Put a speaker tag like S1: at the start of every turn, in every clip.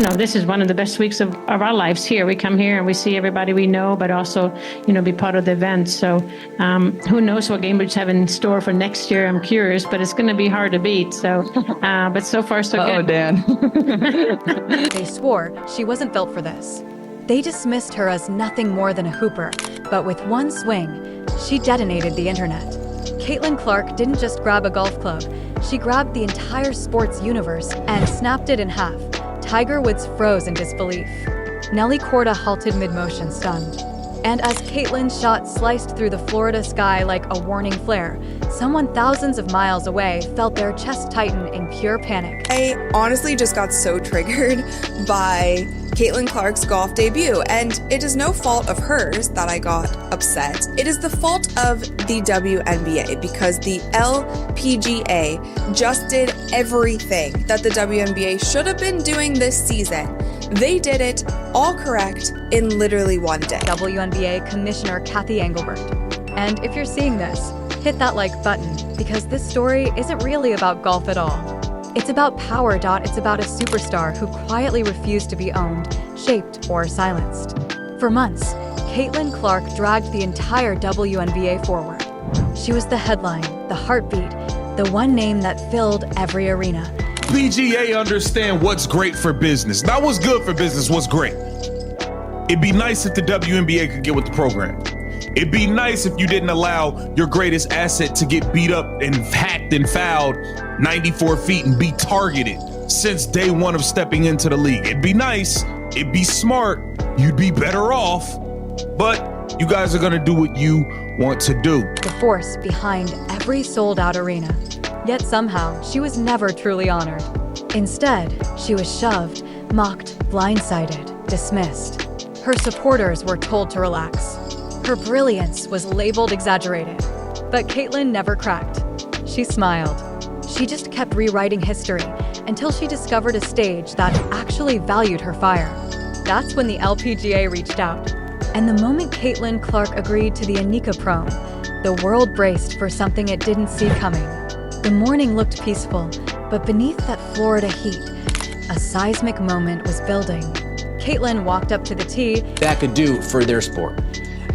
S1: no, this is one of the best weeks of our lives here. We come here and we see everybody we know, but also, be part of the event. So who knows what Cambridge have in store for next year? I'm curious, but it's going to be hard to beat. So, but so far, so good.
S2: Oh, Dan.
S3: They swore she wasn't built for this. They dismissed her as nothing more than a hooper, but with one swing, she detonated the internet. Caitlin Clark didn't just grab a golf club. She grabbed the entire sports universe and snapped it in half. Tiger Woods froze in disbelief. Nelly Korda halted mid-motion, stunned. And as Caitlin's shot sliced through the Florida sky like a warning flare, someone thousands of miles away felt their chest tighten in pure panic.
S4: I honestly just got so triggered by Caitlin Clark's golf debut, and it is no fault of hers that I got upset. It is the fault of the WNBA, because the LPGA just did everything that the WNBA should have been doing this season. They did it all correct in literally one day.
S3: WNBA Commissioner Cathy Engelbert. And if you're seeing this, hit that like button, because this story isn't really about golf at all. It's about power. It's about a superstar who quietly refused to be owned, shaped, or silenced. For months, Caitlin Clark dragged the entire WNBA forward. She was the headline, the heartbeat, the one name that filled every arena.
S5: PGA understand what's great for business. Not what's good for business, what's great. It'd be nice if the WNBA could get with the program. It'd be nice if you didn't allow your greatest asset to get beat up and hacked and fouled 94 feet and be targeted since day one of stepping into the league. It'd be nice, it'd be smart, you'd be better off, but you guys are gonna do what you want to do.
S3: The force behind every sold-out arena. Yet somehow, she was never truly honored. Instead, she was shoved, mocked, blindsided, dismissed. Her supporters were told to relax. Her brilliance was labeled exaggerated. But Caitlin never cracked. She smiled. She just kept rewriting history until she discovered a stage that actually valued her fire. That's when the LPGA reached out. And the moment Caitlin Clark agreed to the Anika Prom, the world braced for something it didn't see coming. The morning looked peaceful, but beneath that Florida heat, a seismic moment was building. Caitlin walked up to the tee.
S6: That could do for their sport.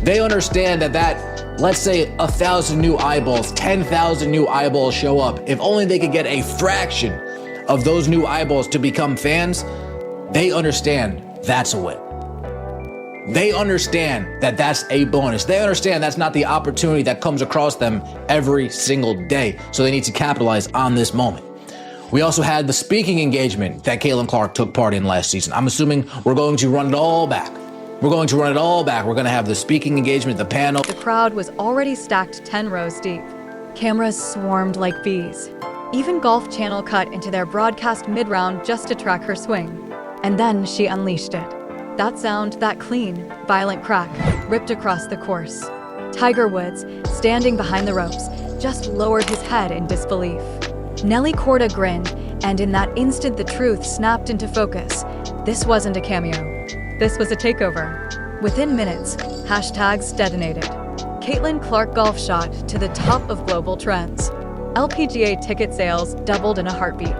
S6: They understand that, let's say 1,000 new eyeballs, 10,000 new eyeballs show up. If only they could get a fraction of those new eyeballs to become fans, they understand that's a win. They understand that that's a bonus. They understand that's not the opportunity that comes across them every single day. So they need to capitalize on this moment. We also had the speaking engagement that Caitlin Clark took part in last season. I'm assuming we're going to run it all back. We're going to run it all back. We're going to have the speaking engagement, the panel.
S3: The crowd was already stacked 10 rows deep. Cameras swarmed like bees. Even Golf Channel cut into their broadcast mid-round just to track her swing. And then she unleashed it. That sound, that clean, violent crack, ripped across the course. Tiger Woods, standing behind the ropes, just lowered his head in disbelief. Nelly Korda grinned, and in that instant the truth snapped into focus. This wasn't a cameo. This was a takeover. Within minutes, hashtags detonated. Caitlin Clark golf shot to the top of global trends. LPGA ticket sales doubled in a heartbeat.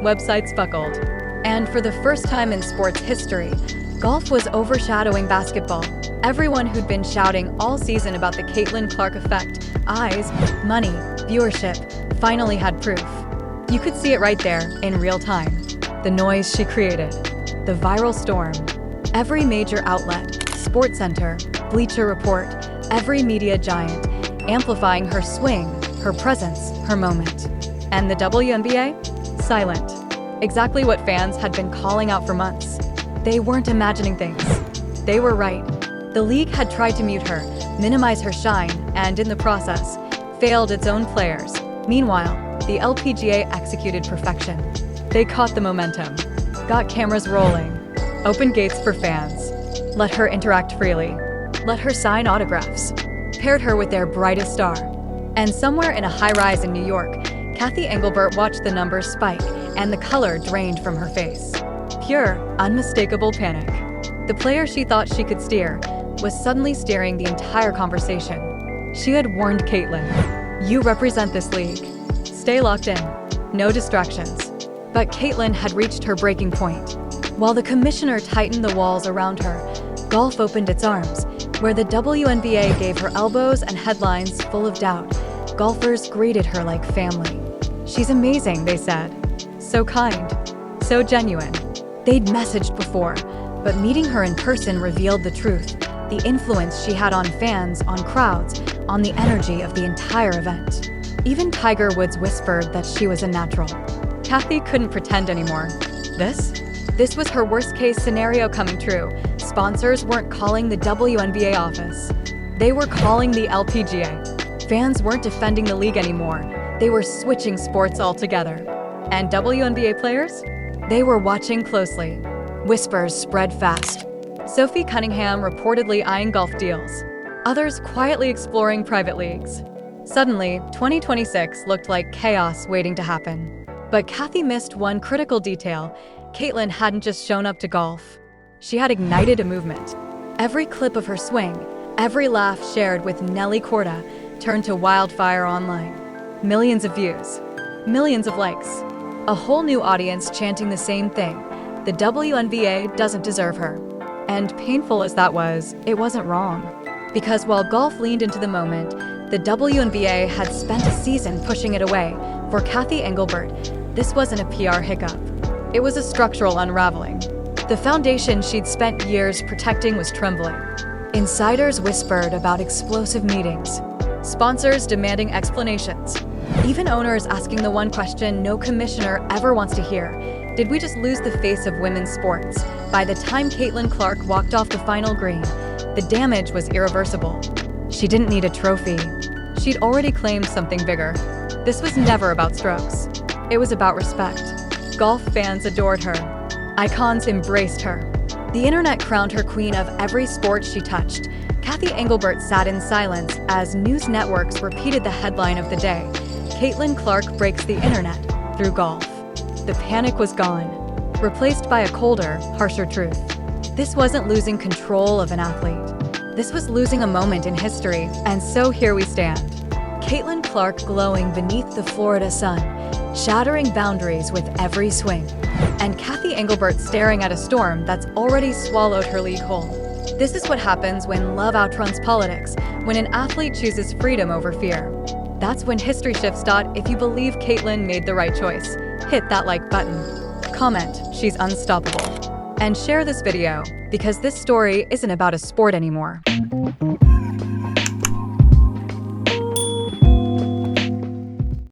S3: Websites buckled. And for the first time in sports history, golf was overshadowing basketball. Everyone who'd been shouting all season about the Caitlin Clark effect, eyes, money, viewership, finally had proof. You could see it right there, in real time. The noise she created. The viral storm. Every major outlet, SportsCenter, Bleacher Report, every media giant, amplifying her swing, her presence, her moment. And the WNBA? Silent. Exactly what fans had been calling out for months. They weren't imagining things. They were right. The league had tried to mute her, minimize her shine, and in the process, failed its own players. Meanwhile, the LPGA executed perfection. They caught the momentum, got cameras rolling, opened gates for fans, let her interact freely, let her sign autographs, paired her with their brightest star. And somewhere in a high-rise in New York, Cathy Engelbert watched the numbers spike and the color drained from her face. Pure, unmistakable panic. The player she thought she could steer was suddenly steering the entire conversation. She had warned Caitlin, "You represent this league. Stay locked in. No distractions." But Caitlin had reached her breaking point. While the commissioner tightened the walls around her, golf opened its arms, where the WNBA gave her elbows and headlines full of doubt. Golfers greeted her like family. "She's amazing," they said. "So kind, so genuine." They'd messaged before, but meeting her in person revealed the truth, the influence she had on fans, on crowds, on the energy of the entire event. Even Tiger Woods whispered that she was a natural. Kathy couldn't pretend anymore. This was her worst-case scenario coming true. Sponsors weren't calling the WNBA office. They were calling the LPGA. Fans weren't defending the league anymore. They were switching sports altogether. And WNBA players? They were watching closely. Whispers spread fast. Sophie Cunningham reportedly eyeing golf deals. Others quietly exploring private leagues. Suddenly, 2026 looked like chaos waiting to happen. But Kathy missed one critical detail. Caitlin hadn't just shown up to golf. She had ignited a movement. Every clip of her swing, every laugh shared with Nelly Corda turned to wildfire online. Millions of views, millions of likes, a whole new audience chanting the same thing. The WNBA doesn't deserve her. And painful as that was, it wasn't wrong. Because while golf leaned into the moment, the WNBA had spent a season pushing it away. For Kathy Engelbert, this wasn't a PR hiccup. It was a structural unraveling. The foundation she'd spent years protecting was trembling. Insiders whispered about explosive meetings, sponsors demanding explanations, even owners asking the one question no commissioner ever wants to hear: did we just lose the face of women's sports? By the time Caitlin Clark walked off the final green, the damage was irreversible. She didn't need a trophy. She'd already claimed something bigger. This was never about strokes. It was about respect. Golf fans adored her. Icons embraced her. The internet crowned her queen of every sport she touched. Kathy Engelbert sat in silence as news networks repeated the headline of the day: Caitlin Clark breaks the internet through golf. The panic was gone, replaced by a colder, harsher truth. This wasn't losing control of an athlete. This was losing a moment in history, and so here we stand. Caitlin Clark glowing beneath the Florida sun, shattering boundaries with every swing. And Kathy Engelbert staring at a storm that's already swallowed her league whole. This is what happens when love outruns politics, when an athlete chooses freedom over fear. That's when history shifts. If you believe Caitlin made the right choice, hit that like button. Comment, "She's unstoppable." And share this video, because this story isn't about a sport anymore.